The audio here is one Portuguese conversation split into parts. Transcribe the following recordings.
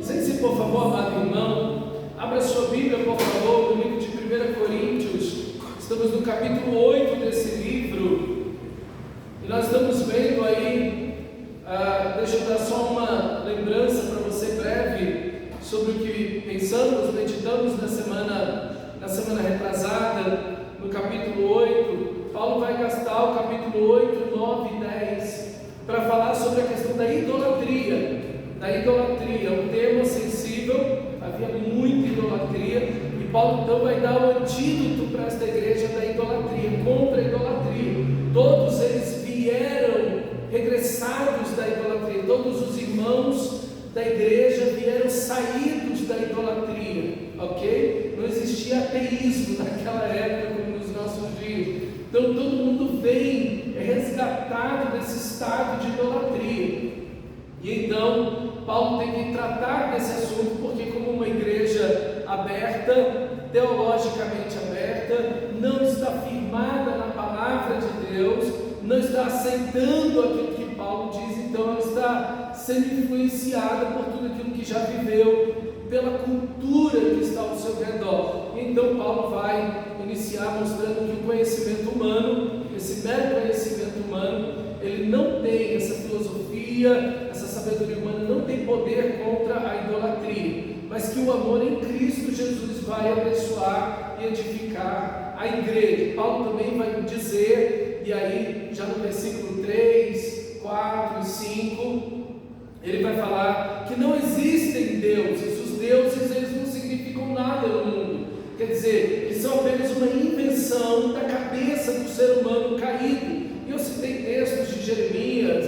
Sente-se, por favor, amado irmão. Abra sua Bíblia, por favor, no livro de 1 Coríntios. Estamos no capítulo 8 desse livro. E nós estamos vendo aí, deixa eu dar só uma lembrança para você breve sobre o que pensamos, meditamos na semana retrasada, no capítulo 8. Paulo vai gastar o capítulo 8, 9 e 10 para falar sobre a questão da idolatria. Um tema sensível, havia muita idolatria, e Paulo então vai dar o antídoto para esta igreja da idolatria, contra a idolatria. Todos eles vieram regressados da idolatria, todos os irmãos da igreja vieram saídos da idolatria, ok? Não existia ateísmo naquela época como nos nossos dias. Então todo mundo vem resgatado desse estado de idolatria. E então Paulo tem que tratar desse assunto, porque como uma igreja aberta, teologicamente aberta, não está firmada na palavra de Deus, não está aceitando aquilo que Paulo diz, então ela está sendo influenciada por tudo aquilo que já viveu, pela cultura que está ao seu redor. Então Paulo vai iniciar mostrando que o conhecimento humano, esse mero conhecimento humano, ele não tem essa filosofia, essa sabedoria humana, não tem poder contra a idolatria, mas que o amor em Cristo Jesus vai abençoar e edificar a igreja. Paulo também vai dizer, e aí já no versículo 3, 4 e 5, ele vai falar que não existem deuses, os deuses eles não significam nada no mundo, quer dizer, eles são apenas uma invenção da cabeça do ser humano caído. E eu citei textos de Jeremias,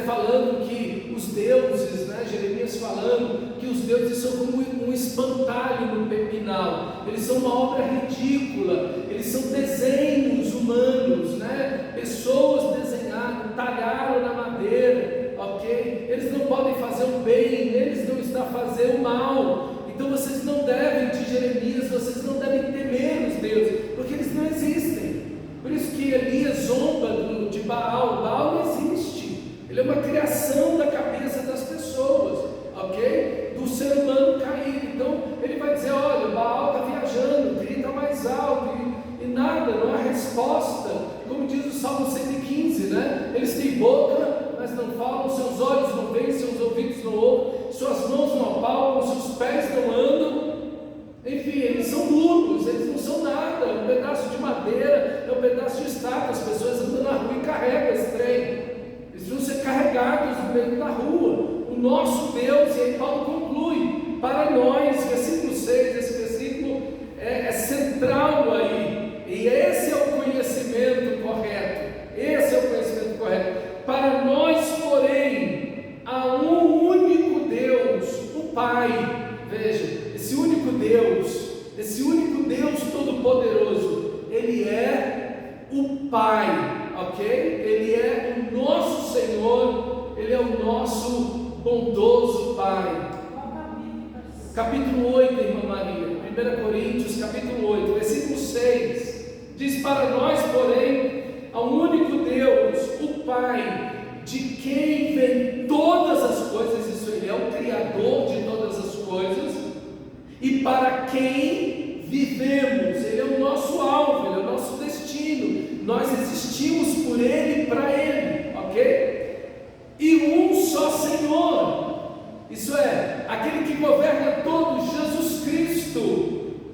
falando que os deuses, Jeremias falando que os deuses são como um espantalho no pepinal, eles são uma obra ridícula, eles são desenhos humanos, pessoas desenharam, talharam na madeira, ok? Eles não podem fazer o bem, eles não estão a fazer o mal. Então vocês não devem, de Jeremias, vocês não devem temer os deuses, porque eles não existem. Por isso que Elias zomba de Baal. Baal não existe, ele é uma criação da cabeça das pessoas, ok? Do ser humano caído. Então ele vai dizer, olha, Baal está viajando, grita mais alto, e nada, não há resposta. Como diz o Salmo 115, eles têm boca, mas não falam, seus olhos não veem, seus ouvidos não ouvem, suas mãos não apalpam, seus pés não andam. Enfim, eles são mudos, eles não são nada, um pedaço de madeira, é um pedaço de estátua, as pessoas andam na rua e carregam esse trem, eles vão ser carregados no meio da rua. O nosso Deus, e aí Paulo conclui, para nós, versículo 6, esse versículo é central aí, e esse é o conhecimento correto, para nós, porém, há um único Deus, o Pai. Veja, esse único Deus Todo-Poderoso, Ele é o Pai, ok? Ele é o nosso Senhor, Ele é o nosso bondoso Pai. Capítulo 8, irmã Maria, 1 Coríntios, capítulo 8, versículo 6, diz, para nós, porém, há um único Deus, o Pai, de quem vem todas as coisas, isso Ele é o Criador de todas as coisas, e para quem vivemos, Ele é o nosso alvo, Ele é o nosso destino, nós existimos por Ele e para Ele, ok? E um só Senhor, isso é, aquele que governa todos, Jesus Cristo,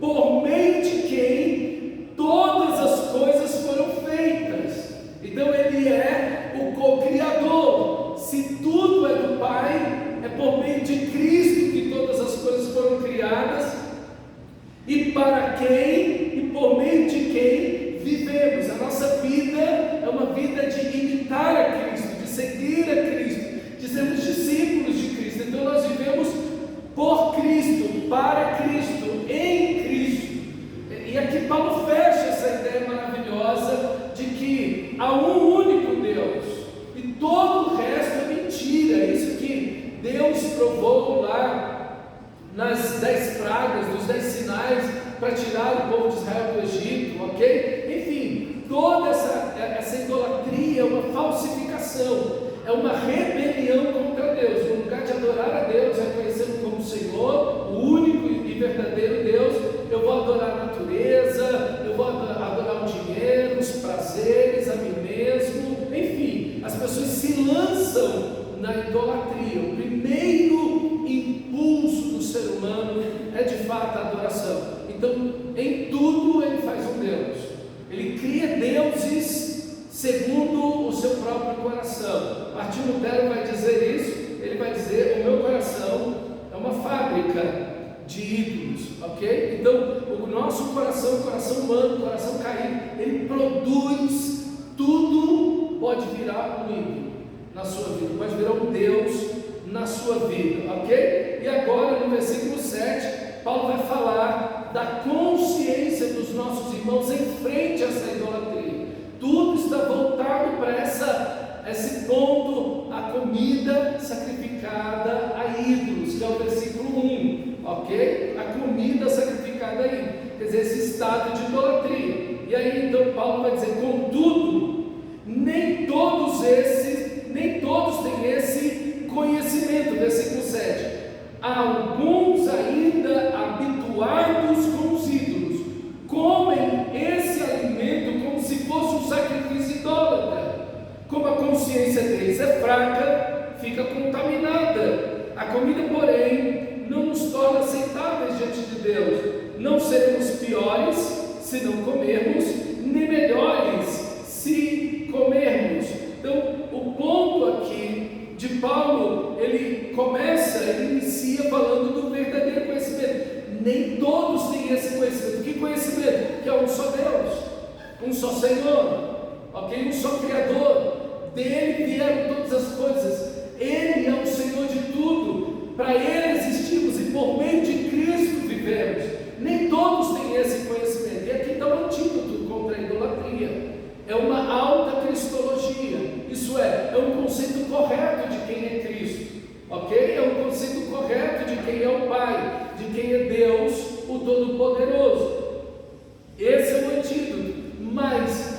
por meio de quem todas as coisas foram feitas. Então Ele é o co-criador. Se tudo é do Pai, é por meio de Cristo que todas as coisas foram criadas, e para quem e por meio de quem vivemos. A nossa vida é uma vida de imitar a Cristo, de seguir a Cristo, de sermos discípulos de Cristo. Então nós vivemos por Cristo, para Cristo, em Cristo. E aqui Paulo fecha essa ideia maravilhosa de que há um único Deus e todo o resto é mentira. Isso que Deus provou lá nas 10 pragas, dos 10 sinais para tirar o povo de Israel do Egito, ok? Enfim, toda essa idolatria é uma falsificação, é uma rebelião contra Deus. No lugar de adorar a Deus, reconhecer Então, em tudo ele faz um Deus. Ele cria deuses segundo o seu próprio coração. Martinho Lutero vai dizer isso. Ele vai dizer: o meu coração é uma fábrica de ídolos, ok? Então, o nosso coração, o coração humano, o coração caído, ele produz tudo, pode virar um ídolo na sua vida, pode virar um Deus na sua vida, ok? E agora, no versículo 7, Paulo vai falar da consciência dos nossos irmãos em frente a essa idolatria. Tudo está voltado para esse ponto, a comida sacrificada a ídolos, que é o versículo 1, ok? A comida sacrificada a ídolos, quer dizer, esse estado de idolatria. E aí então Paulo vai dizer: contudo, nem todos têm esse conhecimento. Versículo 7, alguns ainda habituados com os ídolos, comem esse alimento como se fosse um sacrifício idólatra. Como a consciência deles é fraca, fica contaminada. A comida, porém, não nos torna aceitáveis diante de Deus. Não seremos piores se não comermos, nem melhores se comermos. Então, o ponto aqui de Paulo, ele inicia falando do verdadeiro conhecimento. Nem todos têm esse conhecimento. Que conhecimento? Que é um só Deus, um só Senhor, ok? Um só Criador. Dele vieram todas as coisas. Ele é o Senhor de tudo. Para Ele existimos e por meio de Cristo vivemos. Nem todos têm esse conhecimento. E aqui está o antídoto contra a idolatria. É uma alta cristologia. Isso é um conceito correto de quem é Cristo, ok? É um conceito correto de quem é o Pai, de quem é Deus, o Todo-Poderoso. Esse é o antídoto. Mas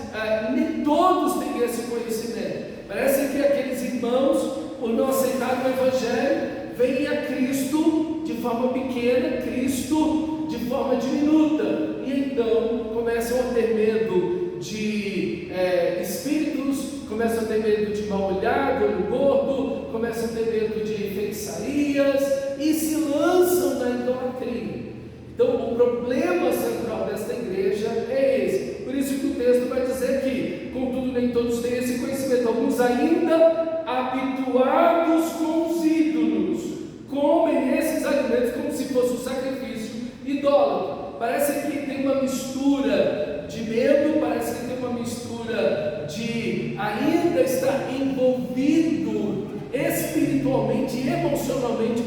nem todos têm esse conhecimento. Parece que aqueles irmãos, por não aceitar o Evangelho, veem a Cristo de forma pequena, Cristo de forma diminuta, e então começam a ter medo de espíritos, começam a ter medo de mal olhado, olho gordo, começam a ter medo de feitiçarias e se lançam na idolatria. Então, o problema central desta igreja é esse. Por isso que o texto vai dizer que, contudo, nem todos têm esse conhecimento. Alguns ainda habituados com os ídolos, comem esses alimentos como se fosse um sacrifício idólatra. Parece que tem uma mistura de medo, parece que tem uma mistura de ainda estar envolvido espiritualmente e emocionalmente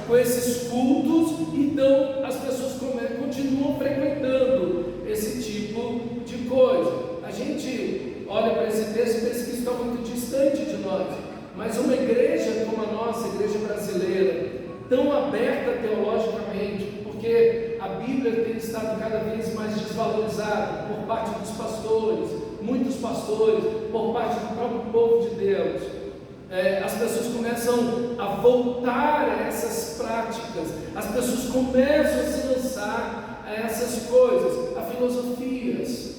com esses cultos. Então as pessoas continuam frequentando esse tipo de coisa. A gente olha para esse texto e pensa que isso está muito distante de nós, mas uma igreja como a nossa, a igreja brasileira, tão aberta teologicamente, porque a Bíblia tem estado cada vez mais desvalorizada por parte dos pastores, muitos pastores, por parte do próprio povo de Deus. As pessoas começam a voltar a essas práticas, as pessoas começam a se lançar a essas coisas, a filosofias,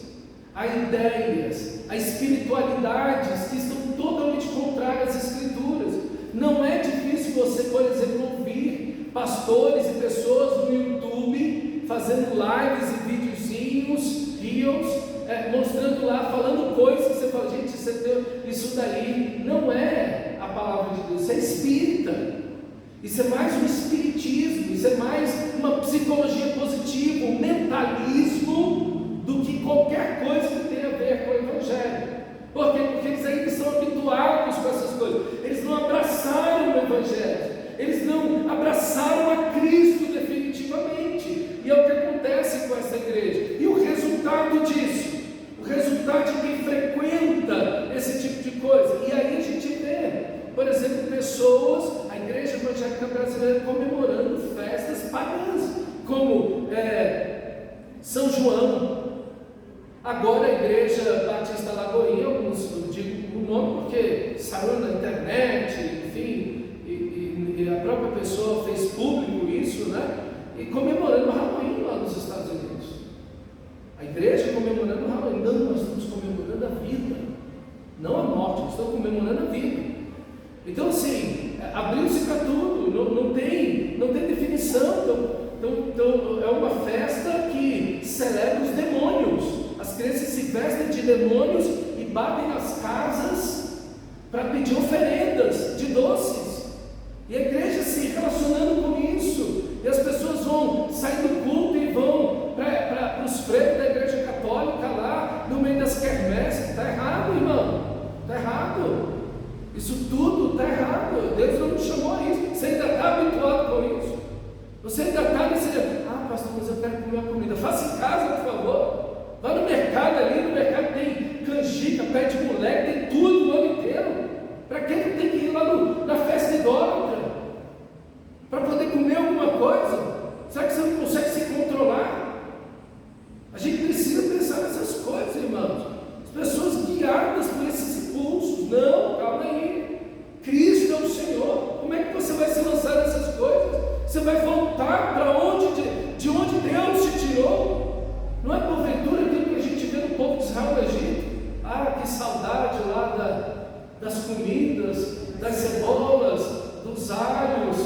a ideias, a espiritualidades que estão totalmente contrárias às Escrituras. Não é difícil você, por exemplo, ouvir pastores e pessoas no YouTube fazendo lives e videozinhos, reels, mostrando lá, falando coisas que você fala: gente, isso daí não é a palavra de Deus, isso é espírita, isso é mais um espiritismo, isso é mais uma psicologia positiva, um mentalismo, do que qualquer coisa que tenha a ver com o Evangelho. Por quê? Porque eles ainda estão habituados com essas coisas, eles não abraçaram o Evangelho, eles não abraçaram a Cristo definitivamente, e é o que acontece com essa igreja. E o resultado disso, o resultado de quem frequenta esse tipo de coisa, e aí a gente vê, por exemplo, pessoas, a igreja evangélica brasileira comemorando festas pagãs, como São João. Agora a igreja Batista Lagoinha, alguns não digo o nome porque saiu na internet, enfim, e a própria pessoa fez público isso, né? E comemorando o Halloween lá nos Estados Unidos. A igreja comemorando o Halloween. Não, nós estamos comemorando a vida, não a morte, nós estamos comemorando a vida. Então assim, abriu-se para tudo, não tem definição. Então, Então é uma festa que celebra os demônios. As crianças se vestem de demônios e batem nas casas para pedir oferendas de doces. E a igreja se relacionando com isso. E as pessoas vão sair do culto e vão para os freios da igreja católica lá, no meio das quermesses. Está errado, irmão. Está errado. Isso tudo está errado. Deus não nos chamou a isso. Você ainda está habituado com isso? Você ainda está nesse dia, pastor, mas eu quero comer uma comida. Faça em casa, por favor. Vá no mercado ali, no mercado tem canjica, pé de moleque, tem tudo o ano inteiro. Para que tem que ir lá na festa idólatra? Para poder comer alguma coisa? Será que você não consegue se controlar? A gente precisa pensar nessas coisas, irmãos. As pessoas guiadas por esses impulsos. Não, calma aí. Cristo é o Senhor. Como é que você vai se lançar nessas coisas? Você vai voltar para de onde Deus te tirou? Não é porventura aquilo que a gente vê no povo de Israel no Egito? Que saudade lá das comidas, das cebolas, dos alhos.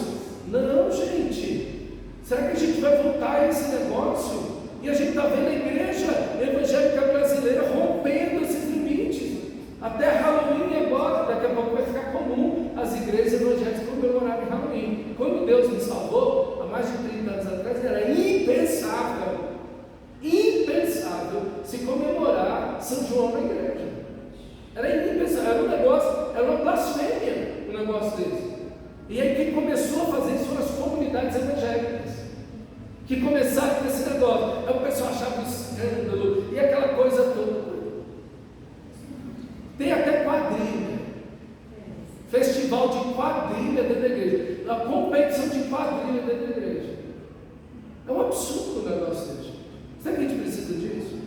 Não, gente. Será que a gente vai voltar a esse negócio? E a gente está vendo a igreja evangélica brasileira rompendo esses limites. Até Halloween agora, daqui a pouco vai ficar comum as igrejas evangélicas comemorarem Halloween. Quando Deus nos salvou, há mais de 30 anos atrás, era impensável se comemorar São João na igreja. Era impensável, era um negócio, era uma blasfêmia um negócio desse. E aí quem começou a fazer isso foram as comunidades evangélicas, que começaram com esse negócio. Aí o pessoal achava um escândalo e aquela coisa toda. Tem até quadrilha, festival de quadrilha dentro da igreja, a competição de quadrilha dentro da igreja. É um absurdo o negócio desse. Será que a gente precisa disso?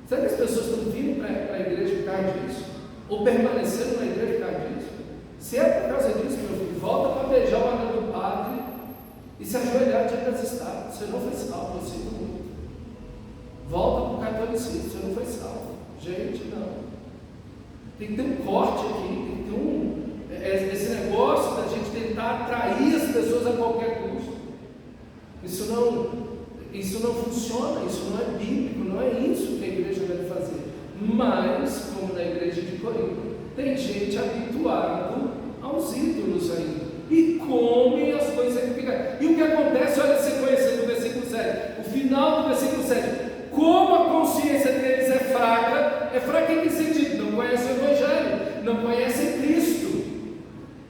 Será que as pessoas estão vindo para a igreja por causa disso? Ou permanecendo na igreja por causa disso? Se é por causa disso, meu filho, volta para beijar o anel do padre e se ajoelhar diante das estátuas. Você não foi salvo, eu sinto muito. Volta para o catolicismo, você não foi salvo. Gente, não. Tem que ter um corte aqui, tem que ter esse negócio da gente tentar atrair as pessoas a qualquer custo. Isso não funciona, isso não é bíblico, não é isso que a igreja deve fazer. Mas, como na igreja de Corinto, tem gente habituado aos ídolos ainda e come as coisas que ficam. E o que acontece? Olha a sequência do versículo 7, o final do versículo 7. Como a consciência deles é fraca em que sentido? Não conhecem o Evangelho, não conhecem Cristo,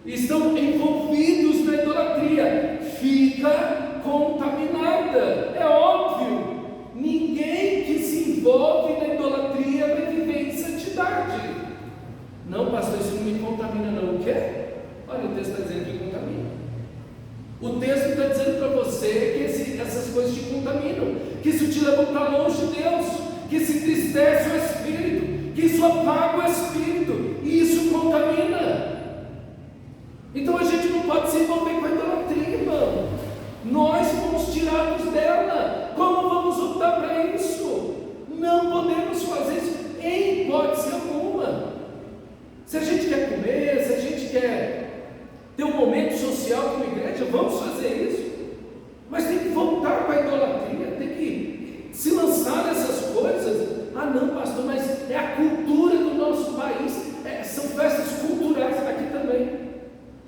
estão envolvidos na idolatria, fica contaminada. É óbvio, ninguém que se envolve na idolatria vai viver em santidade. Não, pastor, isso não me contamina não. O quê? Olha, o texto está dizendo que contamina. O texto está dizendo para você que essas coisas te contaminam, que isso te leva para longe de Deus, que isso entristece o Espírito, que isso apaga o Espírito, e isso contamina. Então a gente não pode se envolver com a idolatria, irmão. Nós fomos tirados dela. Como vamos optar para isso? Não podemos fazer isso em hipótese alguma. Se a gente quer comer, se a gente quer ter um momento social como igreja, vamos fazer isso. Mas tem que voltar para a idolatria, tem que se lançar nessas coisas. Não, pastor, mas é a cultura do nosso país. São festas culturais aqui também.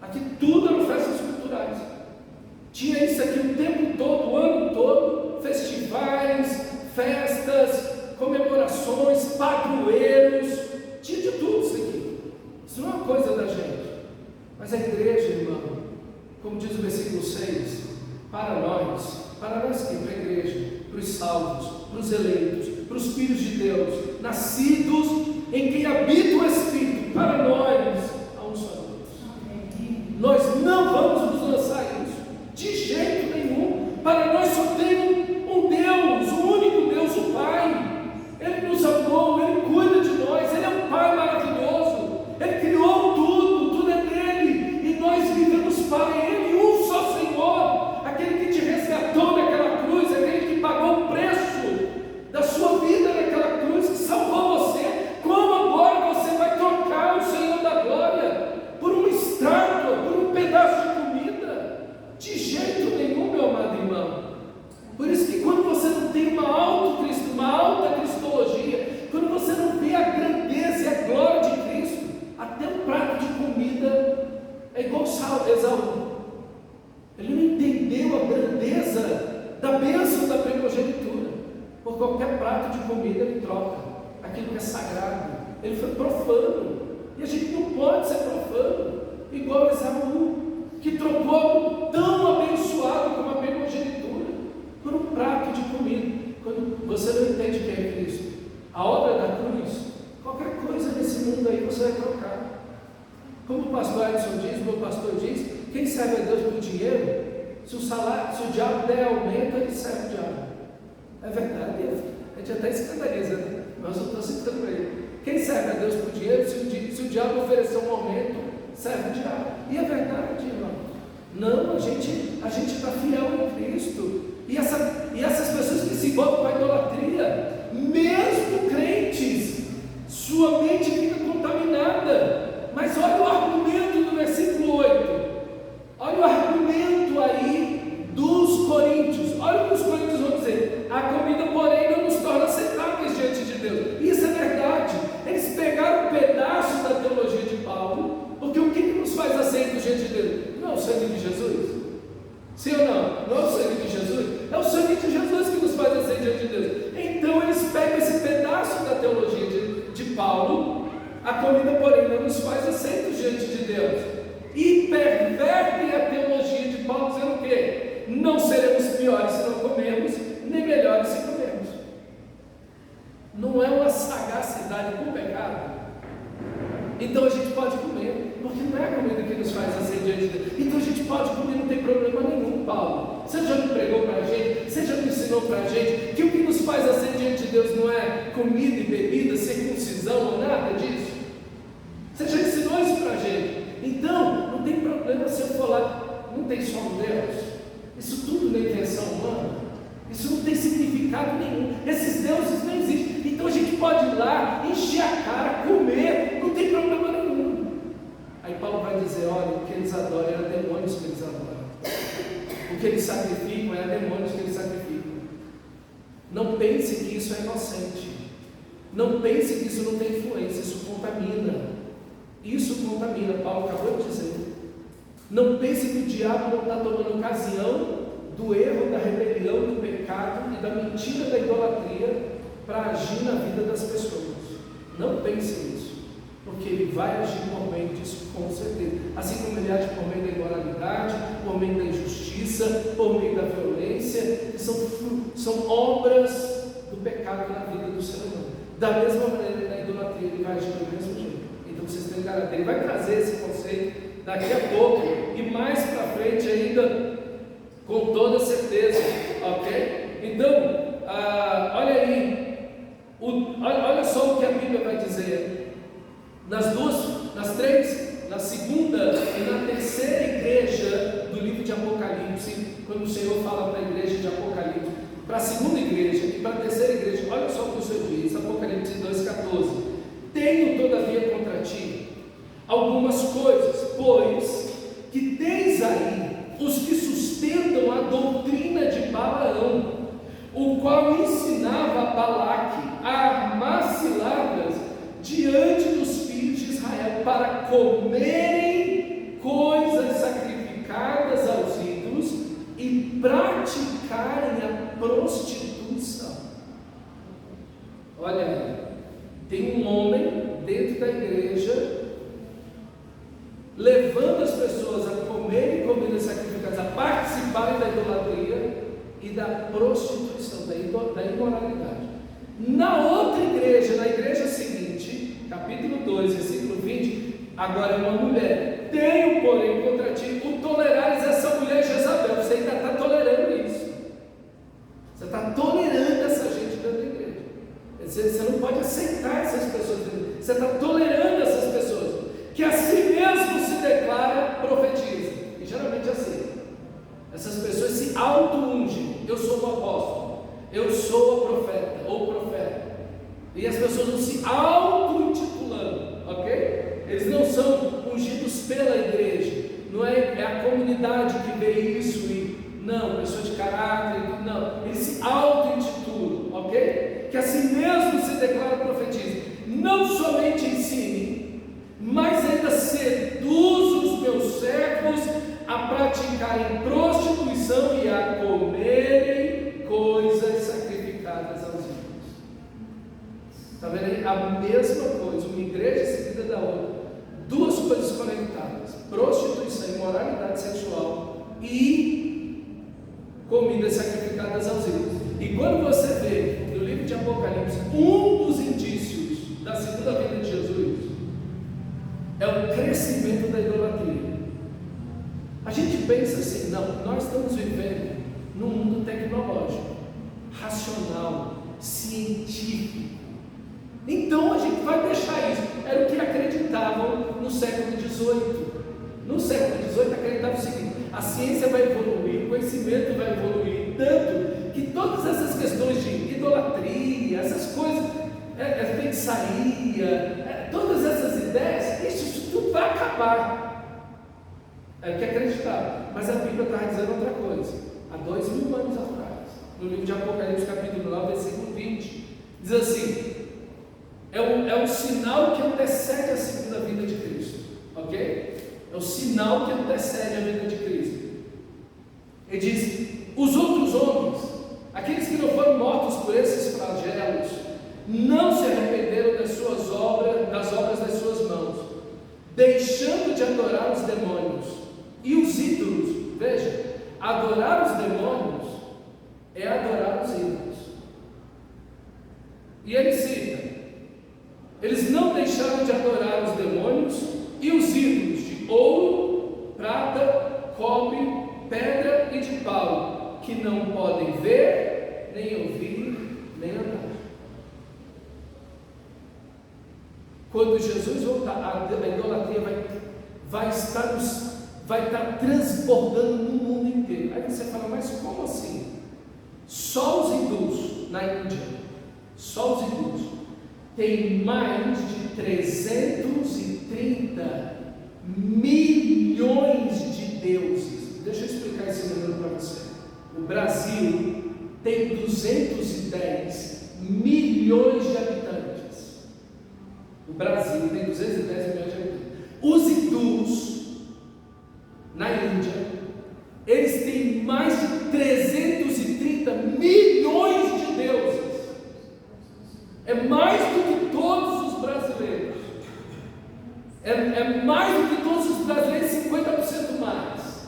Aqui tudo eram festas culturais. Tinha isso aqui o tempo todo, o ano todo, festivais, festas, comemorações, padroeiros, tinha de tudo isso aqui. Isso não é uma coisa da gente. Mas a igreja, irmão, como diz o versículo 6, para nós quem? Para a igreja, para os salvos, para os eleitos, para os filhos de Deus, nascidos em quem habita o Espírito, para nós há um só Deus. Nós não vamos nos lançar isso, de jeito nenhum. Para nós só tem um Deus, o único Deus, o Pai. Ele nos amou, Ele cuida de nós, Ele é um Pai maravilhoso, Ele criou tudo, tudo é dele, e nós vivemos para Ele, um só Senhor, aquele que te resgatou naquela cruz, aquele que pagou o preço da sua vida naquela cruz, que salvou você. Como agora você vai trocar o Senhor da glória Ele não entendeu a grandeza da bênção da primogenitura. Por qualquer prato de comida ele troca aquilo que é sagrado. Ele foi profano. E a gente não pode ser profano, igual Esaú, que trocou algo tão abençoado como a primogenitura por um prato de comida. Quando você não entende quem é Cristo, a obra da cruz, qualquer coisa nesse mundo aí você vai trocar. Como o pastor Edson diz, o meu pastor diz, quem serve a Deus por dinheiro, se o diabo der aumento, ele serve o diabo. É verdade, a gente até escandaliza, né? Mas eu estou citando ele. Quem serve a Deus por dinheiro, se o diabo oferecer um aumento, serve o diabo. E é verdade, irmão. Não, a gente está fiel em Cristo. E essas pessoas que se envolvem com a idolatria, mesmo crentes, sua mente fica contaminada. Mas olha o argumento do versículo 8. Olha o argumento aí dos coríntios. Olha o que os coríntios vão dizer. A comida, porém, não nos torna aceitáveis diante de Deus. Isso é verdade. Eles pegaram um pedaço da teologia de Paulo, porque o que nos faz aceitos diante de Deus? Não é o sangue de Jesus? Sim ou não? Não é o sangue de Jesus? É o sangue de Jesus que nos faz aceitos diante de Deus. Então eles pegam esse pedaço da teologia de Paulo, a comida, porém, não nos faz aceitos diante de Deus, e pervertem a teologia de Paulo, dizendo o quê? Não seremos piores se não comermos, nem melhores se comermos. Não é uma sagacidade com o pecado? Então a gente pode comer, porque não é a comida que nos faz aceitos diante de Deus. Então a gente pode comer, não tem problema nenhum, Paulo. Você já não pregou para a gente, você já não ensinou para a gente, que o que nos faz aceitos diante de Deus não é comida e bebida, circuncisão ou nada disso? Você já ensinou isso para a gente. Então, não tem problema se eu for lá, não tem só um Deus. Isso tudo na invenção humana. Isso não tem significado nenhum. Esses deuses não existem. Então a gente pode ir lá, encher a cara, comer, não tem problema nenhum. Aí Paulo vai dizer, olha, o que eles adoram é demônios que eles adoram. O que eles sacrificam é demônios que eles sacrificam. Não pense que isso é inocente. Não pense que isso não tem influência, isso contamina. Isso contamina, Paulo acabou de dizer. Não pense que o diabo não está tomando ocasião do erro, da rebelião, do pecado e da mentira da idolatria para agir na vida das pessoas. Não pense nisso, porque ele vai agir por meio disso com certeza. Assim como ele age por meio da imoralidade, por meio da injustiça, por meio da violência, que são obras do pecado na vida do ser humano. Da mesma maneira, na idolatria, ele vai agir do mesmo jeito. Então vocês têm garantia. Ele vai trazer esse conceito daqui a pouco e mais para frente ainda, com toda certeza, ok? Então, olha aí, olha só o que a Bíblia vai dizer. Nas três, na segunda e na terceira igreja do livro de Apocalipse, quando o Senhor fala para a igreja de Apocalipse, para a segunda igreja e para a terceira igreja, olha só o que o Senhor diz, Apocalipse 2,14. Tenho todavia contra ti algumas coisas, pois que tens aí os que sustentam a doutrina de Balaão, o qual ensinava a Balaque a armar ciladas diante dos filhos de Israel para comerem coisas sacrificadas aos ídolos e praticarem a prostituição. Olha aí, tem um homem dentro da igreja levando as pessoas a comerem comidas sacrificadas, a participarem da idolatria e da prostituição, da imoralidade. Na outra igreja, na igreja seguinte, capítulo 2, versículo 20, agora é uma mulher. Tenho, porém, contra ti o tolerares essa mulher Jezabel. Você ainda está tolerando isso. Você está tolerando essa gente dentro da igreja. Você não pode aceitar essas pessoas. Você está tolerando essas pessoas que a si mesmo se declara profetiza. E geralmente é assim. Essas pessoas se auto-ungem. Eu sou o apóstolo, eu sou a profeta ou profeta. E as pessoas não se auto-intitulando, ok? Eles não são ungidos pela igreja. Não é a comunidade que vê isso e não, pessoa de caráter, não. Eles se auto-intitulam, ok? Que assim mesmo se declara profetiza. Não somente ensine, mas ainda seduz os meus servos a praticarem prostituição a mesma coisa, uma igreja seguida da outra, duas coisas conectadas: prostituição, imoralidade sexual e comidas sacrificadas aos ídolos. E quando você vê no livro de Apocalipse, um dos indícios da segunda vinda de Jesus é o crescimento da idolatria. A gente pensa assim: não, nós estamos vivendo num mundo tecnológico, racional, científico, então a gente vai deixar isso. Era o que acreditavam no século XVIII. No século XVIII acreditavam o seguinte: a ciência vai evoluir, o conhecimento vai evoluir tanto que todas essas questões de idolatria, essas coisas, feitiçaria, todas essas ideias, isso tudo vai acabar. É o que acreditava. Mas a Bíblia está dizendo outra coisa. Há 2000 anos atrás, no livro de Apocalipse capítulo 9, versículo 20, diz assim: é um sinal que antecede a segunda vinda de Cristo, ok? É o sinal que antecede a vinda de Cristo. Ele diz: os outros homens, aqueles que não foram mortos por esses flagelos, não se arrependeram das suas obras, das obras das suas mãos, deixando de adorar os demônios e os ídolos. Veja, adorar os demônios é adorar os ídolos. E ele cita: eles não deixaram de adorar os demônios e os ídolos de ouro, prata, cobre, pedra e de pau, que não podem ver, nem ouvir, nem andar. Quando Jesus voltar, a idolatria vai estar transbordando no mundo inteiro. Aí você fala: mas como assim? Só os hindus na Índia, só os hindus, tem mais de 330 milhões de deuses. Deixa eu explicar esse número para você. O Brasil tem 210 milhões de habitantes. O Brasil tem 210 milhões de habitantes. Os hindus na Índia, eles têm mais de 330 milhões de deuses. É mais do que todos os brasileiros. É mais do que todos os brasileiros, 50% mais.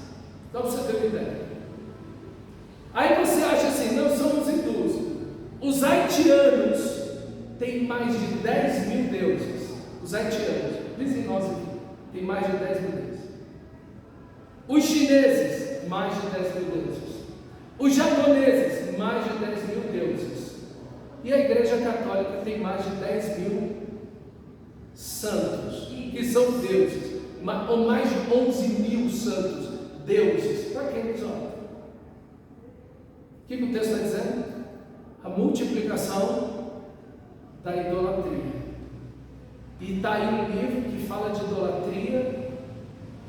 Então você ter uma ideia. Aí você acha assim: não, são os hindus. Os haitianos têm mais de 10 mil deuses. Os haitianos, vizinhos nós aqui, tem mais de 10 mil deuses. Os chineses, mais de 10 mil deuses. Os japoneses, mais de 10 mil deuses. E a Igreja Católica tem mais de 10 mil santos, que são deuses, ou mais de 11 mil santos, deuses. Para quem nos olha? O que o texto está dizendo? A multiplicação da idolatria. E está aí um livro que fala de idolatria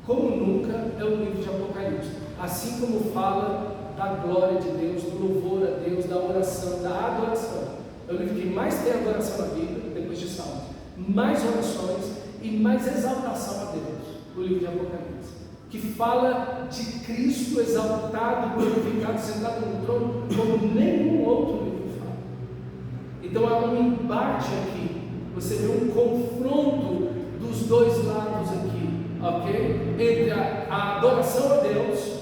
como nunca, é o livro de Apocalipse. Assim como fala da glória de Deus, do louvor a Deus, da oração, da adoração. É o livro que mais tem adoração na Bíblia, depois de Salmos. Mais orações e mais exaltação a Deus, o livro de Apocalipse, que fala de Cristo exaltado, glorificado, sentado no trono, como nenhum outro livro fala. Então há um embate aqui, você vê um confronto dos dois lados aqui, ok? Entre a adoração a Deus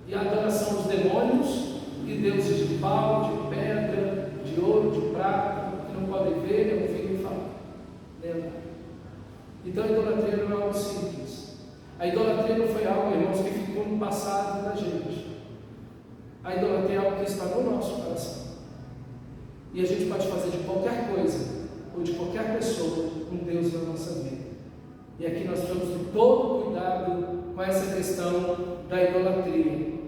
e a adoração aos demônios e deuses de pau, de pedra, de ouro, de prata, que não podem ver, nem ouvir, nem falar. Então a idolatria não é algo simples. A idolatria não foi algo, irmãos, que ficou no passado da gente. A idolatria é algo que está no nosso coração. E a gente pode fazer de qualquer coisa, ou de qualquer pessoa, um Deus na nossa vida. E aqui nós precisamos de todo cuidado com essa questão da idolatria.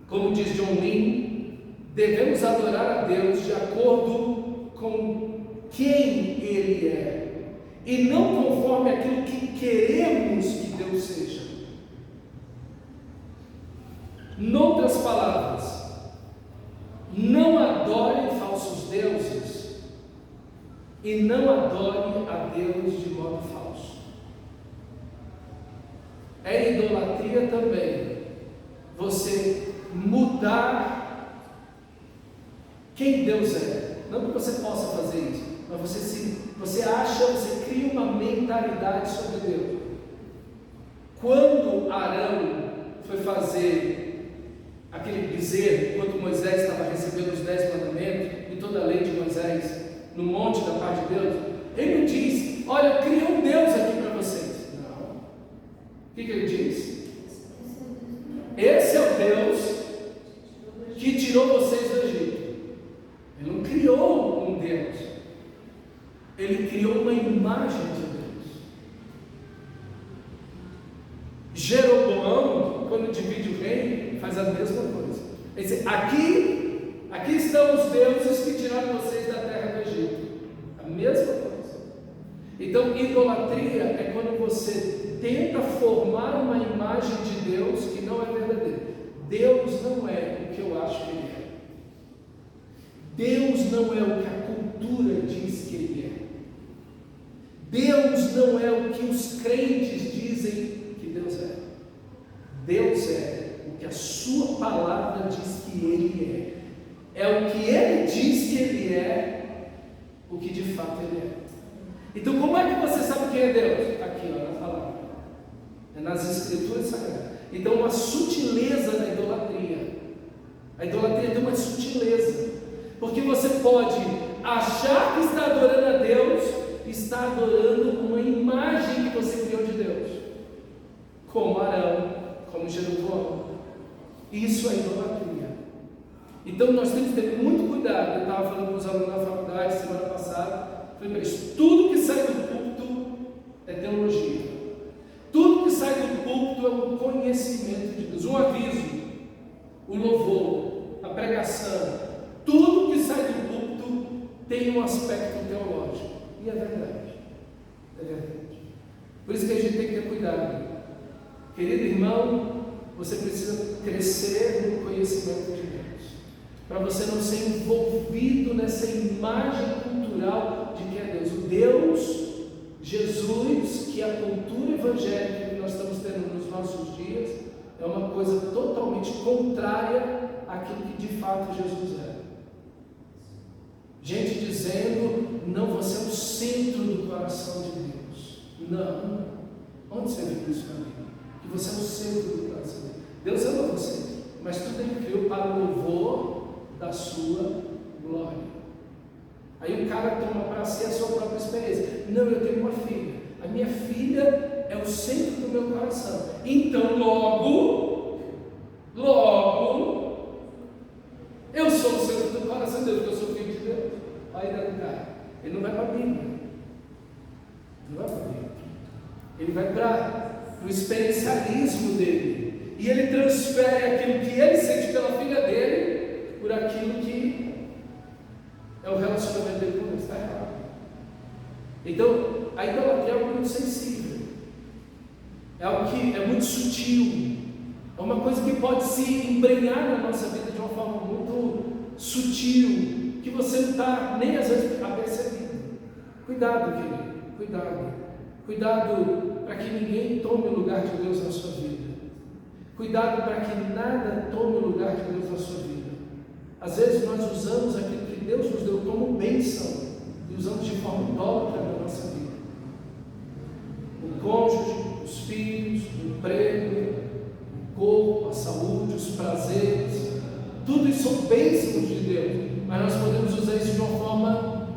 Como diz John Lynn, devemos adorar a Deus de acordo com quem Ele é, e não conforme aquilo que queremos que Deus seja. Noutras palavras, não adore falsos deuses e não adore a Deus de modo falso. É idolatria também você mudar quem Deus é. Não que você possa fazer isso, mas você acha, você cria uma mentalidade sobre Deus. Quando Arão foi fazer aquele bezerro, enquanto Moisés estava recebendo os 10 mandamentos e toda a lei de Moisés no monte da parte de Deus, ele não diz: olha, cria um Deus aqui para vocês. Não. O que ele diz? Esse é o Deus que tirou vocês do Egito. Ele não criou um Deus, ele criou uma imagem de Deus. Jeroboão, quando divide o reino, faz a mesma coisa. Ele diz: aqui estão os deuses que tiraram vocês da terra do Egito. A mesma coisa. Então, idolatria é quando você tenta formar uma imagem de Deus que não é verdadeira. Deus não é o que eu acho que Ele é. Deus não é o que a cultura diz que Ele é. Deus não é o que os crentes dizem que Deus é. Deus é o que a sua palavra diz que Ele é. É o que Ele diz que Ele é, o que de fato Ele é. Então, como é que você sabe quem é Deus? Aqui, ó, na palavra. É nas Escrituras Sagradas. Então, uma sutileza da idolatria. A idolatria tem uma sutileza. Porque você pode achar que está adorando a Deus, está adorando uma imagem que você criou de Deus. Como Arão, como Jeroboão. Isso é idolatria. Então, nós temos que ter muito cuidado. Eu estava falando com os alunos na faculdade semana passada. Falei para eles: tudo que sai do púlpito é teologia. Tudo que sai do púlpito é um conhecimento de Deus, um aviso, o louvor, a pregação. Tudo que sai do púlpito tem um aspecto teológico. E é verdade. É verdade. Por isso que a gente tem que ter cuidado. Querido irmão, você precisa crescer no conhecimento de Deus, para você não ser envolvido nessa imagem cultural de quem é Deus. O Deus, Jesus, que a cultura evangélica que nós estamos tendo nos nossos dias, é uma coisa totalmente contrária àquilo que de fato Jesus é. Gente dizendo: não, você é o centro do coração de Deus. Não. Onde você viu isso na Bíblia? Que você é o centro do coração de Deus. Deus ama você, mas tudo Ele criou para o louvor da sua glória. Aí o cara toma para si a sua própria experiência. Não, eu tenho uma filha. A minha filha é o centro do meu coração. Então, logo, eu sou o centro do coração de Deus, porque eu sou filho de Deus. Olha a ideia do cara. Ele não vai para a Bíblia. Não vai para a Bíblia. Ele vai para o experiencialismo dele. E ele transfere aquilo que ele sente pela filha dele por aquilo que é o relacionamento dele com Deus. Está errado. Então, a idolatria é algo muito sensível. É algo que é muito sutil. É uma coisa que pode se embrenhar na nossa vida de uma forma muito sutil, que você não está nem às vezes apercebido. Cuidado, querido. Cuidado. Cuidado para que ninguém tome o lugar de Deus na sua vida. Cuidado para que nada tome o lugar de Deus na sua vida. Às vezes nós usamos aquilo que Deus nos deu como bênção e usamos de forma idólatra na nossa vida. O cônjuge, os filhos, o emprego, o corpo, a saúde, os prazeres, tudo isso são bênçãos de Deus, mas nós podemos usar isso de uma forma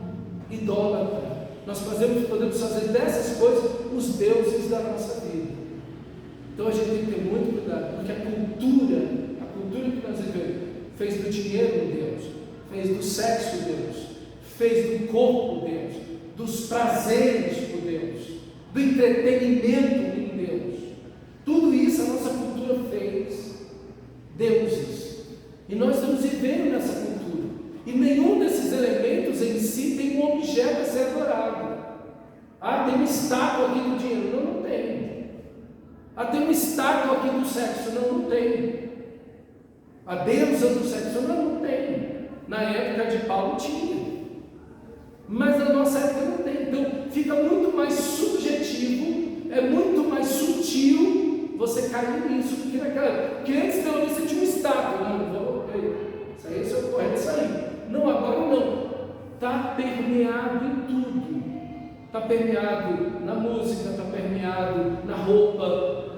idólatra. Nós podemos fazer dessas coisas os deuses da nossa vida. Então a gente tem que ter muito cuidado, porque a cultura que nós vivemos, fez do dinheiro Deus, fez do sexo Deus, fez do corpo Deus, dos prazeres por Deus, do entretenimento em Deus. Tudo isso a nossa cultura fez deuses. E nós estamos vivendo nessa cultura. E nenhum desses elementos em si tem um objeto a ser adorado. Ah, tem uma estátua aqui do dinheiro. Não, não tem. Ah, tem uma estátua aqui do sexo. Não, não tem. A deusa do sexo. Não, não tem. Na época de Paulo tinha. Mas na nossa época não tem. Então fica muito mais subjetivo, é muito mais sutil você cair nisso do que naquela. Porque antes pelo menos você tinha uma estátua. Não, isso aí é seu correto, isso aí. Não, agora não. Está permeado em está permeado na música, está permeado na roupa,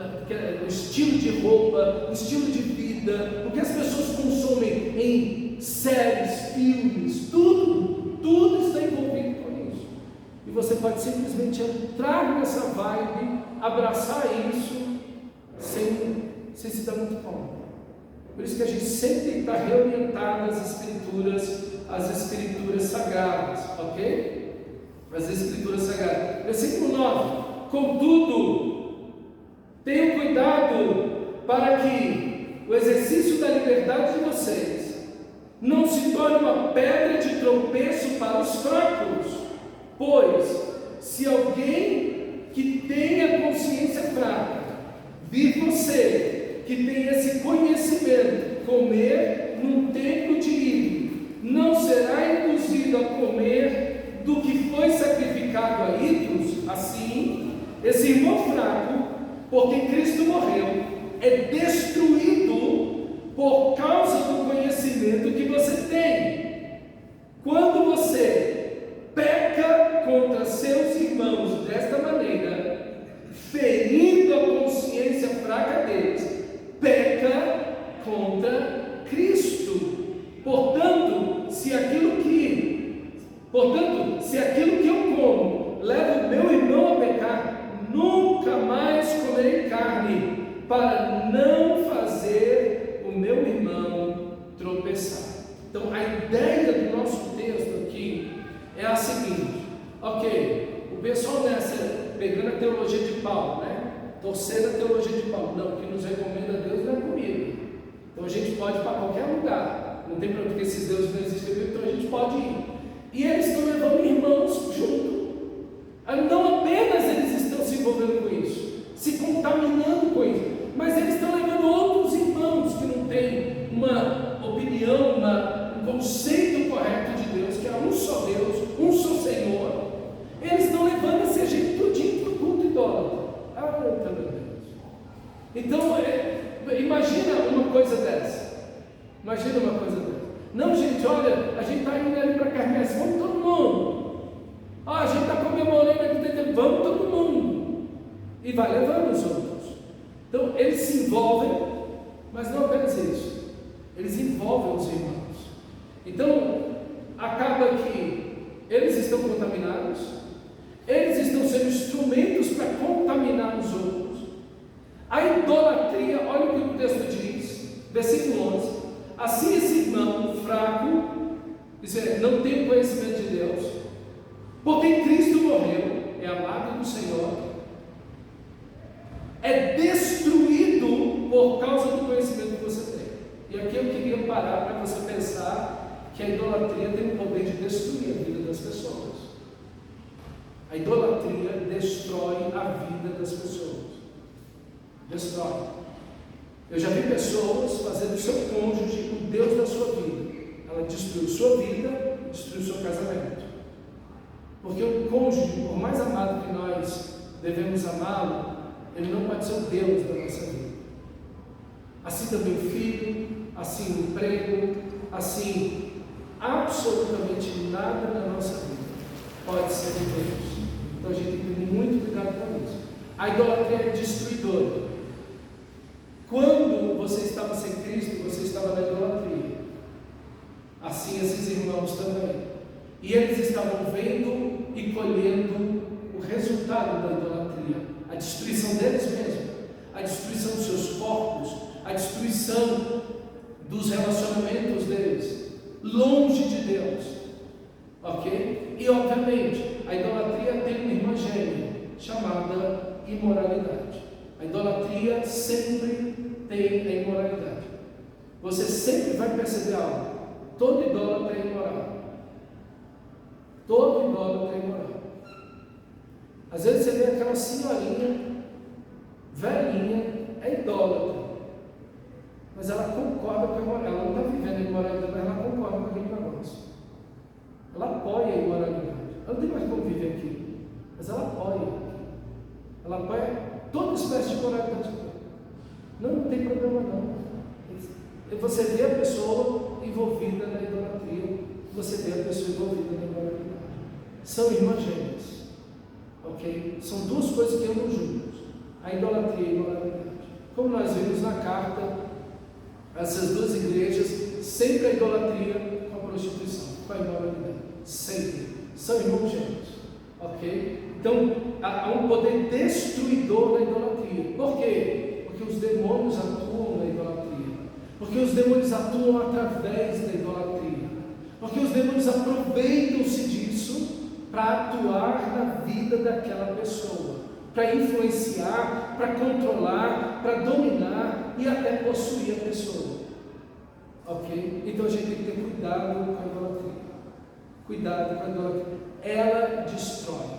no estilo de roupa, no estilo de vida, o que as pessoas consomem em séries, filmes, tudo está envolvido com isso. E você pode simplesmente entrar nessa vibe, abraçar isso, sem se dar muito conta. Por isso que a gente sempre tem que estar reorientado às escrituras sagradas, ok? As escrituras sagradas. Versículo 9: contudo, tenham cuidado para que o exercício da liberdade de vocês não se torne uma pedra de tropeço para os fracos, pois se alguém que tenha consciência fraca vir você, que tem esse conhecimento, comer num templo de ídolo, não será induzido a comer do que foi sacrificado a ídolos. Assim, esse irmão fraco, porque Cristo morreu, é destruído por causa do conhecimento que você tem. Quando você peca contra seus irmãos desta maneira, ferindo a consciência fraca deles, peca contra Cristo. Portanto, se aquilo que eu como leva o meu irmão a pecar, nunca mais comerei carne, para não fazer o meu irmão tropeçar. Então, a ideia do nosso texto aqui é a seguinte: ok, o pessoal pegando a teologia de Paulo, torcendo a teologia de Paulo, não, o que nos recomenda a Deus não é comida. Então a gente pode ir para qualquer lugar, não tem problema, porque esses deuses não existem, então a gente pode ir. E eles estão levando irmãos junto. Não apenas eles estão se envolvendo com isso, se contaminando com isso, mas eles estão levando outros irmãos que não têm uma opinião, um conceito correto de Deus, que é um só Deus, um só Senhor. Eles estão levando esse jeito tudinho para o culto idólatra. Então, imagina uma coisa dessa. Não, gente, olha, a gente está indo ali para Carmesse, vamos todo mundo. A gente está comemorando aqui, vamos todo mundo. E vai levando os outros. Então, eles se envolvem, mas não apenas isso. Eles envolvem os irmãos. Então, acaba que eles estão contaminados, eles estão sendo instrumentos para contaminar os outros. A idolatria, olha o que o texto diz, versículo 11: assim esse irmão fraco, não tem o conhecimento de Deus, porque Cristo morreu, é amado do Senhor, é destruído por causa do conhecimento que você tem. E aqui eu queria parar para você pensar que a idolatria tem o poder de destruir a vida das pessoas. A idolatria destrói a vida das pessoas. Destrói. Eu já vi pessoas fazendo do seu cônjuge o Deus da sua vida. Ela destruiu sua vida, destruiu seu casamento. Porque o cônjuge, por mais amado que nós devemos amá-lo, ele não pode ser o Deus da nossa vida. Assim também o filho, assim o emprego, assim absolutamente nada na nossa vida pode ser um Deus. Então a gente tem que ter muito cuidado com isso. A idolatria é destruidora. Quando você estava sem Cristo, você estava na idolatria. Assim esses irmãos também. E eles estavam vendo e colhendo o resultado da idolatria. A destruição deles mesmos, a destruição dos seus corpos, a destruição dos relacionamentos deles, longe de Deus. Ok? E obviamente, a idolatria tem uma irmã gêmea, chamada imoralidade. A idolatria sempre tem a imoralidade. Você sempre vai perceber algo. Todo idólatra é imoral. Todo idólatra é imoral. Às vezes você vê aquela senhorinha, velhinha, é idólatra, mas ela concorda com a imoralidade. Ela não está vivendo a imoralidade, mas ela concorda com aquele negócio. Ela apoia a imoralidade. Ela não tem mais como viver aqui, mas ela apoia. Ela apoia toda espécie de imoralidade. Não tem problema não. Você vê a pessoa envolvida na idolatria, você vê a pessoa envolvida na imoralidade. São irmãs gêmeas. ok? São duas coisas que andam juntas, a idolatria e a imoralidade. Como nós vimos na carta, essas duas igrejas, sempre a idolatria com a prostituição, com a imoralidade, sempre, são irmãos gêmeos, ok? Então, há um poder destruidor na idolatria. Por quê? Porque os demônios atuam na idolatria. Porque os demônios atuam através da idolatria. Porque os demônios aproveitam-se disso para atuar na vida daquela pessoa, para influenciar, para controlar, para dominar e até possuir a pessoa. Ok? Então a gente tem que ter cuidado com a idolatria. Cuidado com a idolatria. Ela destrói.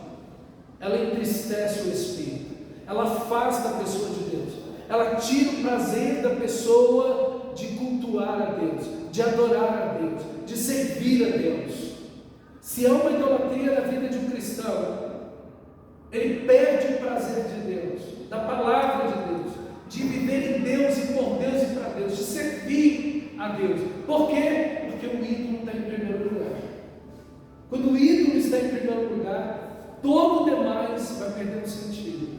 Ela entristece o espírito. Ela afasta a pessoa de Deus. Ela tira o prazer da pessoa de cultuar a Deus, de adorar a Deus, de servir a Deus. Se há uma idolatria na vida de um cristão, ele perde o prazer de Deus, da palavra de Deus, de viver em Deus e por Deus e para Deus, de servir a Deus. Por quê? Porque o ídolo está em primeiro lugar. Quando o ídolo está em primeiro lugar, todo o demais vai perdendo sentido.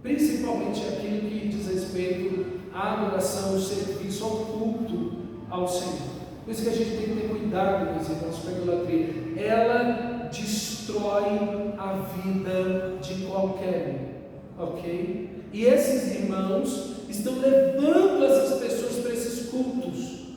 Principalmente aquilo que diz respeito à adoração, ao serviço, ao culto ao Senhor. Por isso que a gente tem que ter cuidado, meus irmãos, com a idolatria. Ela destrói a vida de qualquer um, ok? E esses irmãos estão levando essas pessoas para esses cultos,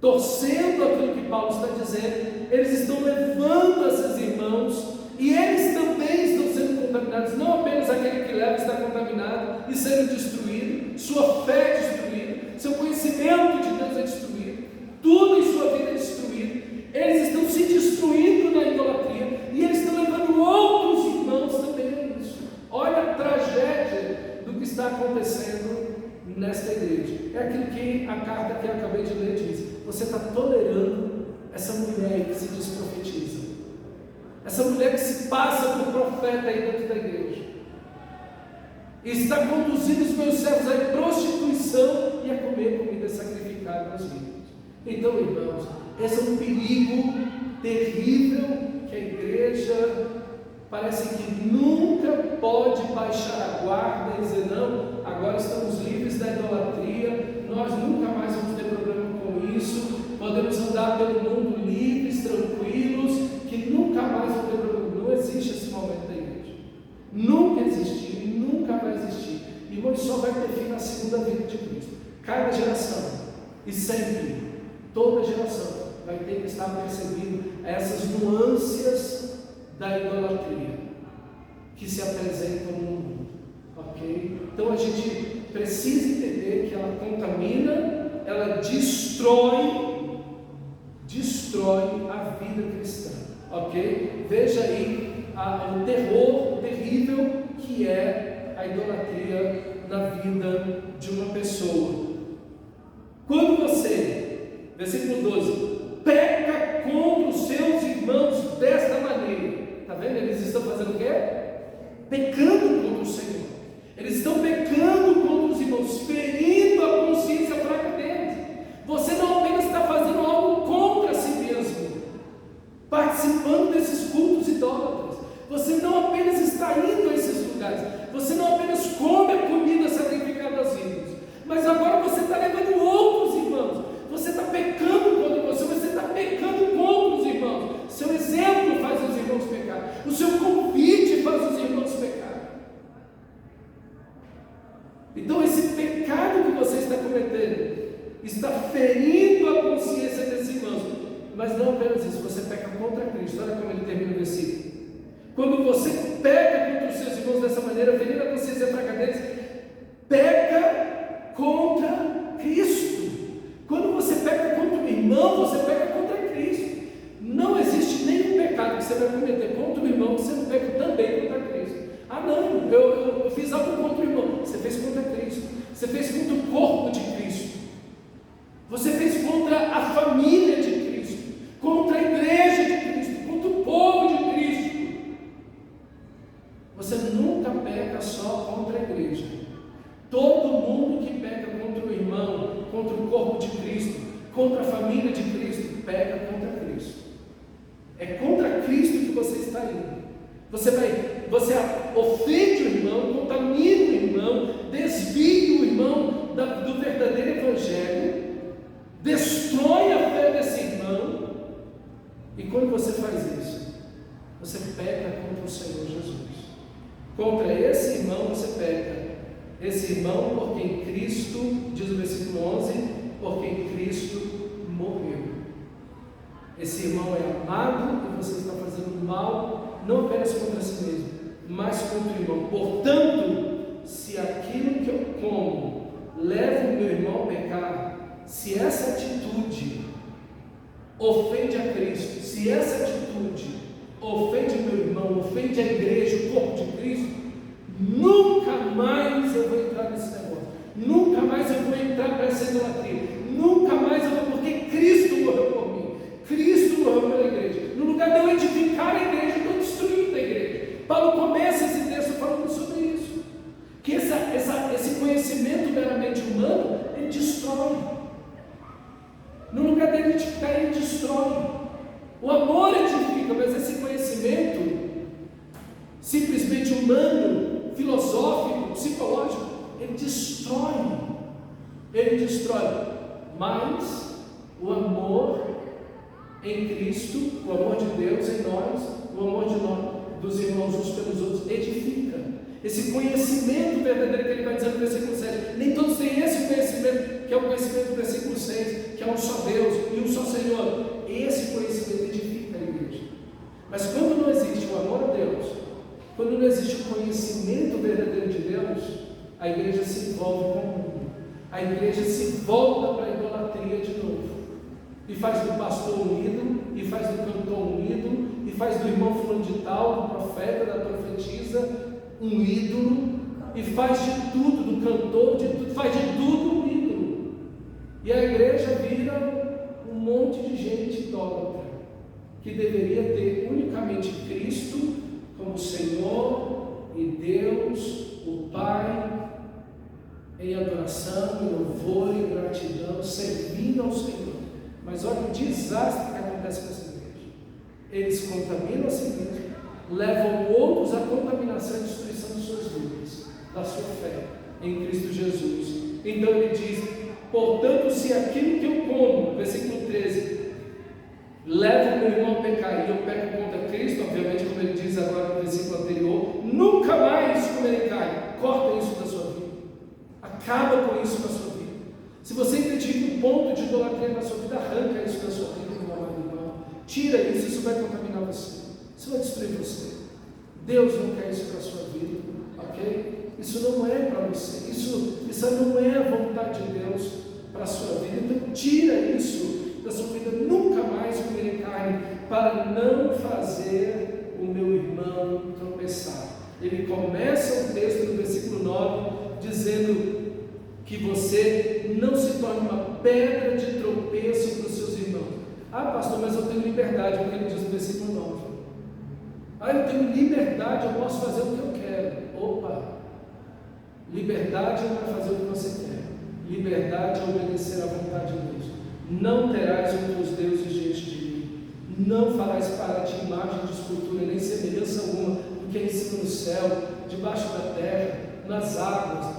torcendo aquilo que Paulo está dizendo. Eles estão levando esses irmãos e eles também estão sendo contaminados. Não apenas aquele que leva está contaminado e sendo destruído, sua fé é destruída, seu conhecimento de Deus é destruído, tudo em sua vida é destruído. Eles estão se destruindo na idolatria e eles estão levando outros irmãos também a isso. Olha a tragédia do que está acontecendo nesta igreja. É aquilo que a carta que eu acabei de ler diz: você está tolerando essa mulher que se diz profetiza, essa mulher que se passa por profeta aí dentro da igreja, e está conduzindo os meus servos à prostituição e a comer comida sacrificada aos ídolos. Então, irmãos, esse é um perigo terrível que a igreja parece que nunca pode baixar a guarda e dizer: não, agora estamos livres da idolatria, nós nunca mais vamos ter problema com isso, podemos andar pelo mundo livres, tranquilos, que nunca mais vamos ter problema. Não existe esse momento da igreja, nunca existiu e nunca vai existir. Irmão, isso só vai ter fim na segunda vinda de Cristo. Cada geração, e sempre, toda geração vai ter que estar percebendo essas nuances da idolatria que se apresentam no mundo, ok? Então a gente precisa entender que ela contamina, ela destrói a vida cristã, ok? Veja aí o terror terrível que é a idolatria na vida de uma pessoa. Quando você, versículo 12, peca contra os seus irmãos desta maneira, está vendo? Eles estão fazendo o quê? Pecando contra o Senhor. Eles estão pecando contra os irmãos, ferindo a consciência fraca deles. Você não apenas está fazendo algo contra si mesmo, participando desses cultos idólatras. Você não apenas está indo a esses lugares, você não apenas come a comida sacrificada aos ídolos, mas agora você está levando outros irmãos. Você está pecando contra você está pecando contra os irmãos. Seu exemplo faz os irmãos pecar, o seu convite faz os irmãos pecar. Então esse pecado que você está cometendo está ferindo a consciência desses irmãos. Mas não apenas isso, você peca contra Cristo. Olha como ele termina o versículo: quando você peca contra os seus irmãos dessa maneira, ferindo a consciência fraca deles, peca contra Cristo. Quando você peca contra o irmão, você peca contra Cristo. Não existe nenhum pecado que você vai cometer contra o irmão que você não peca também contra Cristo. Ah não, eu fiz algo contra o irmão. Você fez contra Cristo. Você fez contra o corpo de Cristo. Você fez contra a família de Cristo, contra a igreja de Cristo, contra o povo de Cristo. Você nunca peca só contra a igreja. Todo mundo que peca contra o irmão, contra o corpo de Cristo, contra a família de Cristo, peca contra Cristo. É contra Cristo que você está indo. Você vai você ofende o irmão, contamina o irmão, desvia o irmão do verdadeiro evangelho, destrói a fé desse irmão. E quando você faz isso, você peca contra o Senhor Jesus. Contra esse irmão você peca. Esse irmão por quem Cristo, diz o versículo 11, por quem Cristo morreu. Esse irmão é amado e você está fazendo mal, não apenas contra si mesmo, mas contra o irmão. Portanto, se aquilo que eu como leva o meu irmão a pecar, se essa atitude ofende a Cristo, se essa atitude ofende o meu irmão, ofende a igreja, o corpo de Cristo, nunca mais eu vou entrar nesse negócio, nunca mais eu vou entrar para essa idolatria, nunca mais eu vou, porque Cristo morreu por mim, Cristo morreu pela igreja. No lugar de eu edificar a igreja, eu estou destruindo a igreja. Paulo começa esse texto falando sobre isso, que esse conhecimento meramente humano, ele destrói. No lugar de edificar, ele destrói. O amor edifica, mas esse conhecimento simplesmente humano, filosófico, psicológico, ele destrói. Ele destrói. Mas o amor em Cristo, o amor de Deus em nós, o amor de nós, dos irmãos uns pelos outros, edifica. Esse conhecimento verdadeiro que ele vai dizer no versículo 7, nem todos têm esse conhecimento, que é o conhecimento do versículo 6, que é um só Deus e um só Senhor. Esse conhecimento edifica a igreja. Mas quando não existe o amor a Deus, quando não existe o conhecimento verdadeiro de Deus, a igreja se envolve com o mundo, a igreja se volta para a idolatria de novo, e faz do pastor um ídolo, e faz do cantor um ídolo, e faz do irmão fulano de tal, do profeta, da profetisa, um ídolo, e faz de tudo, do cantor, de tudo, faz de tudo um ídolo. E a igreja vira um monte de gente idólatra, que deveria ter unicamente Cristo como Senhor e Deus, o Pai, em adoração, em louvor, em gratidão, servindo ao Senhor. Mas olha o desastre que acontece com essa igreja. Eles contaminam a si mesmos, levam outros à contaminação e destruição de suas vidas, da sua fé em Cristo Jesus. Então ele diz: portanto, se aquilo que eu como, versículo 13, leva o meu irmão a pecar, e eu peco contra Cristo, obviamente, como ele diz agora no versículo anterior, nunca mais comerei carne. Corta isso da sua vida, acaba com isso na sua vida. Se você identifica um ponto de idolatria na sua vida, arranca isso da sua vida, meu amado irmão. Tira isso vai contaminar você, isso vai destruir você. Deus não quer isso para a sua vida, ok? Isso não é para você, isso não é a vontade de Deus para a sua vida. Então tira isso da sua vida, nunca mais comerei carne, para não fazer o meu irmão tropeçar. Ele começa o texto no versículo 9 dizendo que você não se torne uma pedra de tropeço para os seus irmãos. Ah, pastor, mas eu tenho liberdade, porque ele diz no versículo 9. Ah, eu tenho liberdade, eu posso fazer o que eu quero. Opa! Liberdade não é fazer o que você quer. Liberdade é obedecer à vontade de Deus. Não terás outros deuses diante de mim. Não farás para ti imagem de escultura, nem semelhança alguma, do que é em cima no céu, debaixo da terra, nas águas.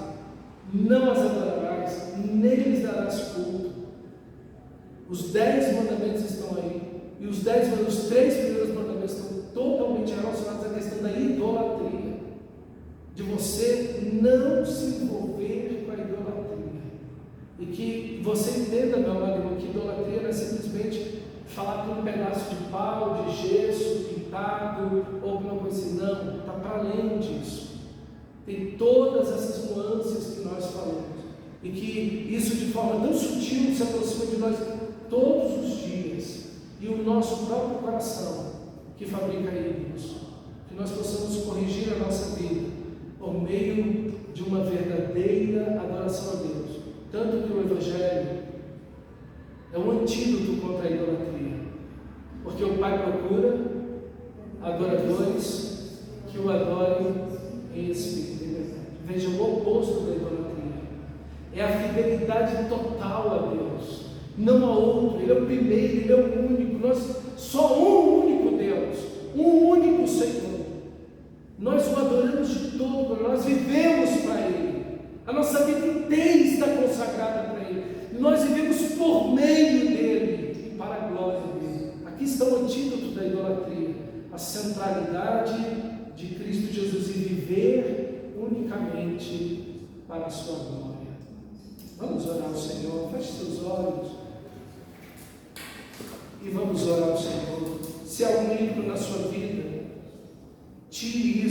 Não as adorarás, nem lhes darás culto. Os 10 mandamentos estão aí. E os 3 primeiros mandamentos estão totalmente relacionados à questão da idolatria. De você não se envolver com a idolatria. E que você entenda, meu amado irmão, que idolatria não é simplesmente falar com um pedaço de pau, de gesso, pintado, ou alguma coisa assim. Não, está para além disso. Tem todas essas nuances que nós falamos. E que isso de forma tão sutil se aproxima de nós todos os dias. E o nosso próprio coração que fabrica ídolos. Que nós possamos corrigir a nossa vida por meio de uma verdadeira adoração a Deus. Tanto que o Evangelho é um antídoto contra a idolatria. Porque o Pai procura adoradores que o adorem em espírito. Veja o oposto da idolatria. É a fidelidade total a Deus. Não há outro. Ele é o primeiro, Ele é o único. Nós só um único Deus, um único Senhor. Nós por meio dele e para a glória dele. Aqui está o antídoto da idolatria, a centralidade de Cristo Jesus e viver unicamente para a sua glória. Vamos orar ao Senhor, feche seus olhos e vamos orar ao Senhor. Se há um ídolo na sua vida, tire